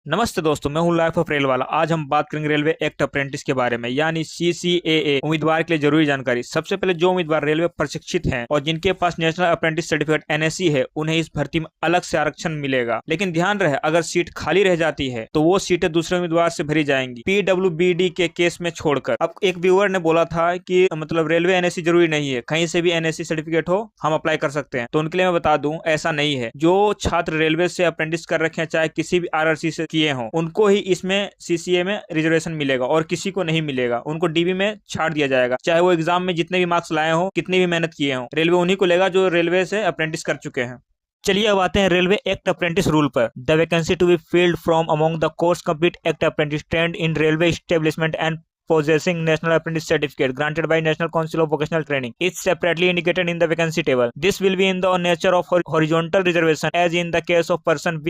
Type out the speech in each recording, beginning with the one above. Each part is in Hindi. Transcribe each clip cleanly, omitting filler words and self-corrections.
नमस्ते दोस्तों, मैं हूं लाइफ ऑफ रेल वाला। आज हम बात करेंगे रेलवे एक्ट अप्रेंटिस के बारे में, यानी CCAA उम्मीदवार के लिए जरूरी जानकारी। सबसे पहले जो उम्मीदवार रेलवे प्रशिक्षित हैं और जिनके पास नेशनल अप्रेंटिस सर्टिफिकेट NSE है, उन्हें इस भर्ती में अलग से आरक्षण मिलेगा। लेकिन ध्यान रहे, अगर सीट खाली रह जाती है तो वो सीटें दूसरे उम्मीदवार से भरी जाएंगी, PWBD के केस में छोड़कर। अब एक व्यूअर ने बोला था कि मतलब रेलवे NSE जरूरी नहीं है, कहीं से भी NSE सर्टिफिकेट हो हम अप्लाई कर सकते हैं। तो उनके लिए मैं बता दूं, ऐसा नहीं है। जो छात्र रेलवे से अप्रेंटिस कर रखे हैं, चाहे किसी भी RRC से किए हों, उनको ही इसमें CCA में रिजर्वेशन मिलेगा और किसी को नहीं मिलेगा। उनको DB में छाड़ दिया जाएगा, चाहे वो एग्जाम में जितने भी मार्क्स लाए हों, कितनी भी मेहनत किए हों। रेलवे उन्हीं को लेगा जो रेलवे से अप्रेंटिस कर चुके हैं। चलिए अब आते हैं रेलवे एक्ट अप्रेंटिस रूल पर। The vacancy to be filled from among the course complete act apprentice trained in railway establishment and possessing national apprentice certificate granted by National Council of Vocational Training is separately indicated in the vacancy table. This will be in the nature of horizontal reservation, as in the case of person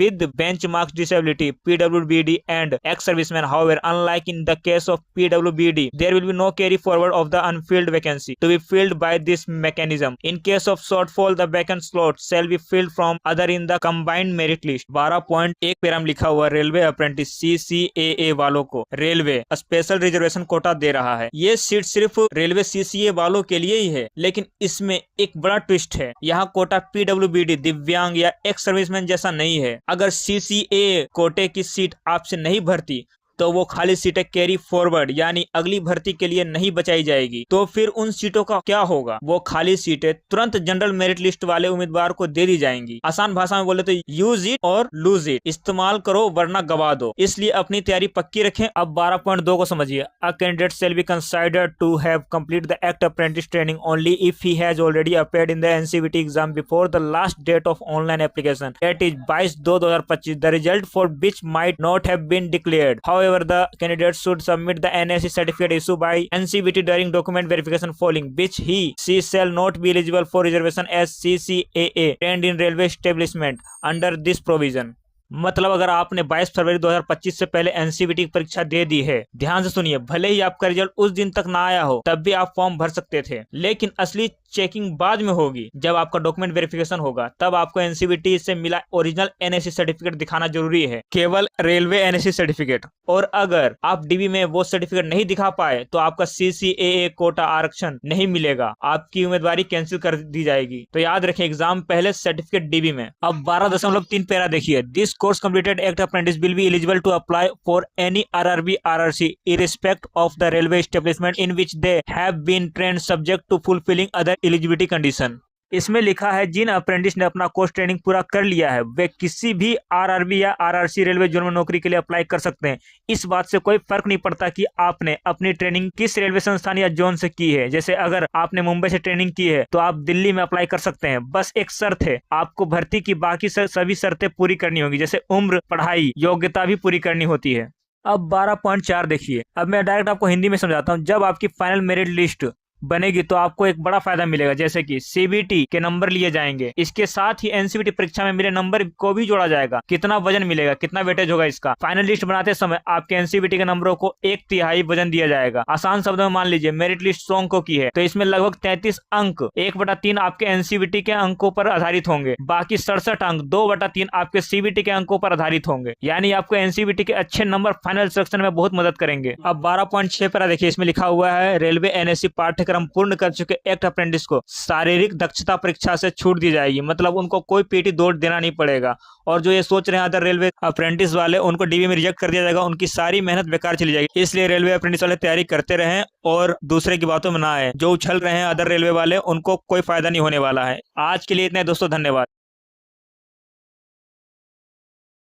with benchmark disability, PWBD, and ex-serviceman. However, unlike in the case of PWBD, there will be no carry forward of the unfilled vacancy to be filled by this mechanism. In case of shortfall, the vacant slot shall be filled from other in the combined merit list. 12.1 para में लिखा हुआ रेलवे अप्रेंटिस CCAA वालों को रेलवे स्पेशल रिजर्वेशन कोटा दे रहा है। ये सीट सिर्फ रेलवे CCA वालों के लिए ही है, लेकिन इसमें एक बड़ा ट्विस्ट है। यहाँ कोटा PWBD, दिव्यांग या एक्स सर्विसमैन जैसा नहीं है। अगर CCA कोटे की सीट आपसे नहीं भरती तो वो खाली सीटें कैरी फॉरवर्ड यानी अगली भर्ती के लिए नहीं बचाई जाएगी। तो फिर उन सीटों का क्या होगा? वो खाली सीटें तुरंत जनरल मेरिट लिस्ट वाले उम्मीदवार को दे दी जाएंगी। आसान भाषा में बोले तो यूज इट और लूज इट, इस्तेमाल करो वरना गवा दो। इसलिए अपनी तैयारी पक्की रखें। अब 12.2 को समझिए। A candidate shall be considered to have complete the act apprentice training only if he has already appeared in the NCVT exam before the last date of online application, that is 22/2/2025, the result for which might not have been declared. However, the candidate should submit the NSE certificate issued by NCVT during document verification following which she shall not be eligible for reservation as CCAA trained in railway establishment under this provision. मतलब अगर आपने 22 फरवरी 2025 से पहले NCVT की परीक्षा दे दी है, ध्यान से सुनिए, भले ही आपका रिजल्ट उस दिन तक ना आया हो तब भी आप फॉर्म भर सकते थे, लेकिन असली चेकिंग बाद में होगी। जब आपका डॉक्यूमेंट वेरिफिकेशन होगा तब आपको NCVT से मिला ओरिजिनल NSE सर्टिफिकेट दिखाना जरूरी है, केवल रेलवे NSE सर्टिफिकेट। और अगर आप DB में वो सर्टिफिकेट नहीं दिखा पाए तो आपका CCAA कोटा आरक्षण नहीं मिलेगा, आपकी उम्मीदवारी कैंसिल कर दी जाएगी। तो याद रखें, एग्जाम पहले सर्टिफिकेट DB में। अब 12.3 पैरा देखिए। This course completed act apprentice will be eligible to apply for any RRB RRC irrespective of the railway establishment in which they have been trained subject to fulfilling other eligibility condition। इसमें लिखा है जिन अप्रेंटिस ने अपना कोर्स ट्रेनिंग पूरा कर लिया है वे किसी भी RRB या RRC रेलवे जोन में नौकरी के लिए अप्लाई कर सकते हैं। इस बात से कोई फर्क नहीं पड़ता कि आपने अपनी ट्रेनिंग किस रेलवे संस्थान या जोन से की है। जैसे अगर आपने मुंबई से ट्रेनिंग की है तो आप दिल्ली में अप्लाई कर सकते हैं। बस एक शर्त है, आपको भर्ती की बाकी सभी शर्तें पूरी करनी होगी, जैसे उम्र, पढ़ाई, योग्यता भी पूरी करनी होती है। अब 12.4 देखिए। अब मैं डायरेक्ट आपको हिंदी में समझाता हूँ। जब आपकी फाइनल मेरिट लिस्ट बनेगी तो आपको एक बड़ा फायदा मिलेगा, जैसे कि CBT के नंबर लिए जाएंगे, इसके साथ ही NCVT परीक्षा में मिले नंबर को भी जोड़ा जाएगा। कितना वजन मिलेगा, कितना वेटेज होगा इसका। फाइनल लिस्ट बनाते समय आपके NCVT के नंबरों को 1/3 वजन दिया जाएगा। आसान शब्दों में मान लीजिए मेरिट लिस्ट 100 अंकों की है तो इसमें लगभग 33 अंक 1/3 आपके NCVT के अंकों पर आधारित होंगे, बाकी 67 अंक 2/3 आपके CBT के अंकों पर आधारित होंगे। यानी आपको NCVT के अच्छे नंबर फाइनल सिलेक्शन में बहुत मदद करेंगे। अब 12.6 पर देखिए, इसमें लिखा हुआ है रेलवे NSE पाठ्यक्रम पूर्ण कर चुके एक्ट अप्रेंटिस को शारीरिक दक्षता परीक्षा से छूट दी जाएगी। मतलब उनको कोई PT दौड़ देना नहीं पड़ेगा। और जो ये सोच रहे हैं अदर रेलवे अप्रेंटिस वाले, उनको DB में रिजेक्ट कर दिया जाएगा, उनकी सारी मेहनत बेकार चली जाएगी। इसलिए रेलवे अप्रेंटिस वाले तैयारी करते रहें और दूसरे की बातों में ना आए। जो उछल रहे हैं अदर रेलवे वाले, उनको कोई फायदा नहीं होने वाला है। आज के लिए इतना दोस्तों, धन्यवाद।